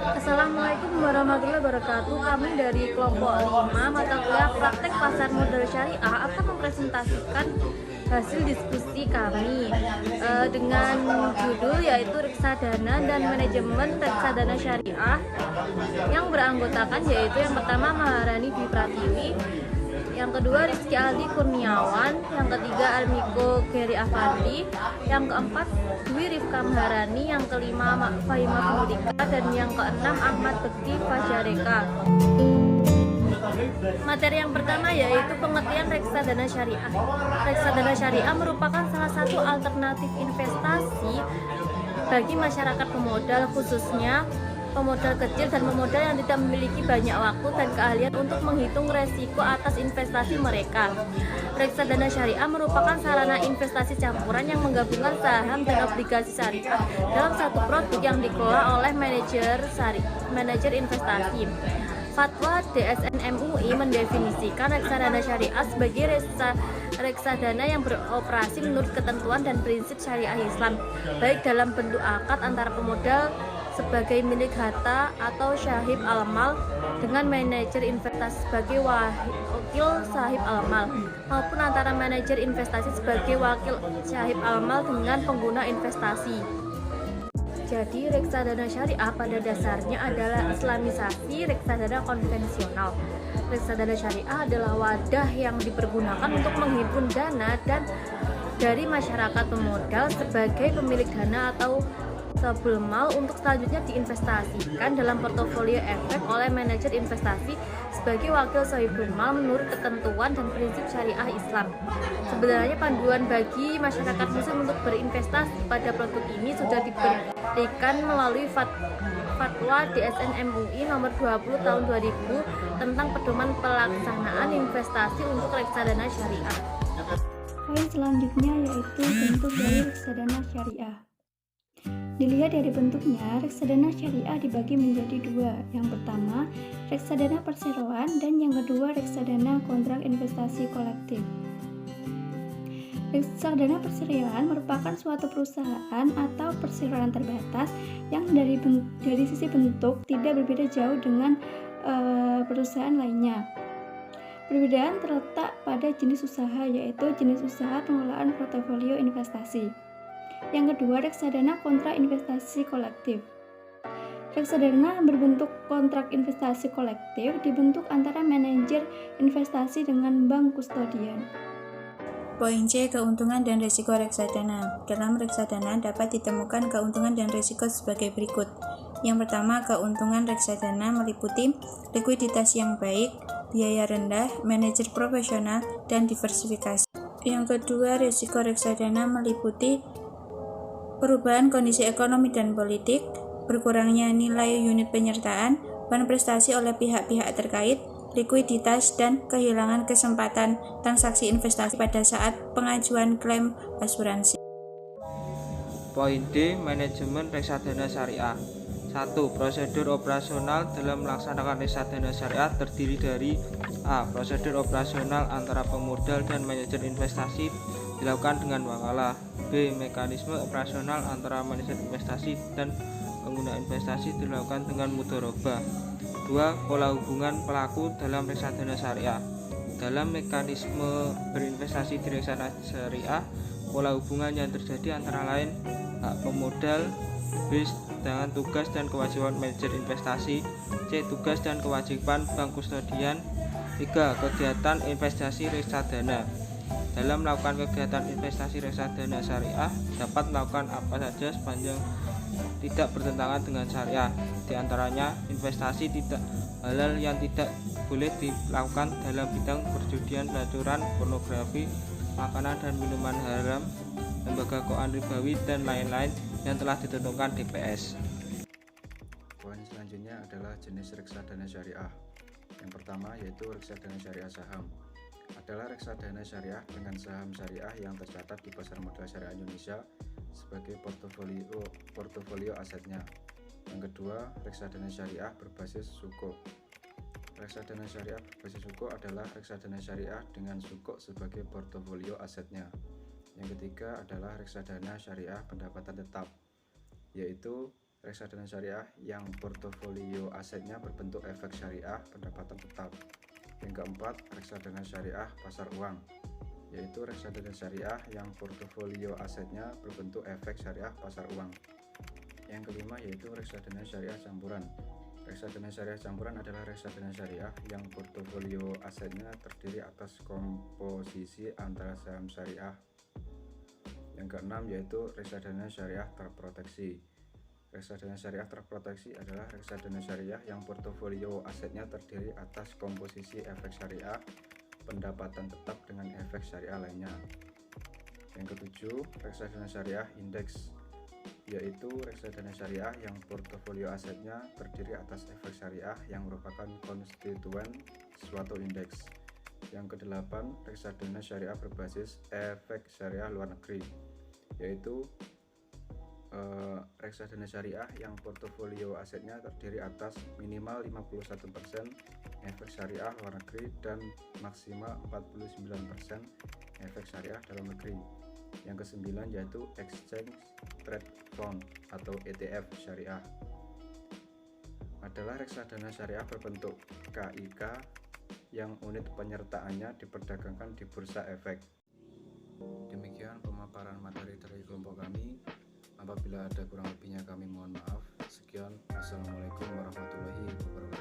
Assalamualaikum warahmatullahi wabarakatuh. Kami dari kelompok 5 mata kuliah praktek pasar modal syariah akan mempresentasikan hasil diskusi kami dengan judul yaitu reksadana dan manajemen reksadana syariah yang beranggotakan yaitu yang pertama Maharani Dwi Pratiwi, yang kedua Rizky Aldi Kurniawan, yang ketiga Almiko Geri Afandi, yang keempat Dwi Rifka Maharani, yang kelima Fahima Fahudika, dan yang keenam Ahmad Bekti Fajareka. Materi yang pertama yaitu pengertian reksadana syariah. Reksadana syariah merupakan salah satu alternatif investasi bagi masyarakat pemodal, khususnya pemodal kecil dan pemodal yang tidak memiliki banyak waktu dan keahlian untuk menghitung resiko atas investasi mereka. Reksadana syariah merupakan sarana investasi campuran yang menggabungkan saham dan obligasi syariah dalam satu produk yang dikelola oleh manajer investasi. Fatwa DSN MUI mendefinisikan reksadana syariah sebagai reksadana yang beroperasi menurut ketentuan dan prinsip syariah Islam, baik dalam bentuk akad antara pemodal sebagai milik harta atau syahib al-mal dengan manajer investasi sebagai wakil sahib al-mal, maupun antara manajer investasi sebagai wakil syahib al-mal dengan pengguna investasi. Jadi reksadana syariah pada dasarnya adalah islamisasi reksadana konvensional. Reksadana syariah adalah wadah yang dipergunakan untuk menghimpun dana dan dari masyarakat pemodal sebagai pemilik dana atau sabul mal untuk selanjutnya diinvestasikan dalam portofolio efek oleh manajer investasi sebagai wakil sahibul mal menurut ketentuan dan prinsip syariah Islam. Sebenarnya panduan bagi masyarakat muslim untuk berinvestasi pada produk ini sudah diberikan melalui Fatwa DSN MUI nomor 20 tahun 2000 tentang pedoman pelaksanaan investasi untuk reksadana syariah. Poin selanjutnya yaitu bentuk dari reksadana syariah. Dilihat dari bentuknya, reksadana syariah dibagi menjadi dua. Yang pertama, reksadana perseroan, dan yang kedua, reksadana kontrak investasi kolektif. Reksadana perseroan merupakan suatu perusahaan atau perseroan terbatas yang dari sisi bentuk tidak berbeda jauh dengan perusahaan lainnya. Perbedaan terletak pada jenis usaha, yaitu jenis usaha pengelolaan portofolio investasi. Yang kedua, reksadana kontrak investasi kolektif. Reksadana berbentuk kontrak investasi kolektif dibentuk antara manajer investasi dengan bank kustodian. Poin C. Keuntungan dan risiko reksadana. Dalam reksadana dapat ditemukan keuntungan dan risiko sebagai berikut. Yang pertama, keuntungan reksadana meliputi likuiditas yang baik, biaya rendah, manajer profesional, dan diversifikasi. Yang kedua, risiko reksadana meliputi perubahan kondisi ekonomi dan politik, berkurangnya nilai unit penyertaan, prestasi oleh pihak-pihak terkait, likuiditas, dan kehilangan kesempatan transaksi investasi pada saat pengajuan klaim asuransi. Poin D. Manajemen reksadana syariah. 1. Prosedur operasional dalam melaksanakan reksadana syariah terdiri dari A. Prosedur operasional antara pemodal dan manajer investasi dilakukan dengan wakalah. B. Mekanisme operasional antara manajer investasi dan pengguna investasi dilakukan dengan mudharabah. 2. Pola hubungan pelaku dalam reksadana syariah. Dalam mekanisme berinvestasi di reksadana syariah, pola hubungan yang terjadi antara lain hak pemodal, B. Dengan tugas dan kewajiban manajer investasi, C. Tugas dan kewajiban bank kustodian. 3. Kegiatan investasi reksadana. Dalam melakukan kegiatan investasi reksadana syariah dapat melakukan apa saja sepanjang tidak bertentangan dengan syariah. Di antaranya investasi tidak halal yang tidak boleh dilakukan dalam bidang perjudian, pelacuran, pornografi, makanan dan minuman haram, lembaga keuangan ribawi, dan lain-lain yang telah ditentukan DPS. Poin selanjutnya adalah jenis reksadana syariah. Yang pertama yaitu reksadana syariah saham. Adalah reksadana syariah dengan saham syariah yang tercatat di Pasar Modal Syariah Indonesia sebagai portofolio asetnya. Yang kedua, reksadana syariah berbasis sukuk. Reksadana syariah berbasis sukuk adalah reksadana syariah dengan sukuk sebagai portofolio asetnya. Yang ketiga adalah reksadana syariah pendapatan tetap, yaitu reksadana syariah yang portofolio asetnya berbentuk efek syariah pendapatan tetap. Yang keempat, reksadana syariah pasar uang, yaitu reksadana syariah yang portofolio asetnya berbentuk efek syariah pasar uang. Yang kelima yaitu reksadana syariah campuran. Reksadana syariah campuran adalah reksadana syariah yang portofolio asetnya terdiri atas komposisi antara saham syariah. Yang keenam yaitu reksadana syariah terproteksi. Reksadana syariah terproteksi adalah reksadana syariah yang portofolio asetnya terdiri atas komposisi efek syariah, pendapatan tetap dengan efek syariah lainnya. Yang ketujuh, reksadana syariah indeks, yaitu reksadana syariah yang portofolio asetnya terdiri atas efek syariah yang merupakan konstituen suatu indeks. Yang kedelapan, reksadana syariah berbasis efek syariah luar negeri, yaitu reksadana syariah yang portofolio asetnya terdiri atas minimal 51% efek syariah luar negeri dan maksimal 49% efek syariah dalam negeri. Yang kesembilan yaitu Exchange Trade Fund atau ETF syariah, adalah reksadana syariah berbentuk KIK yang unit penyertaannya diperdagangkan di bursa efek. Demikian pemaparan materi dari kelompok kami. Apabila ada kurang lebihnya kami mohon maaf. Sekian, Assalamualaikum warahmatullahi wabarakatuh.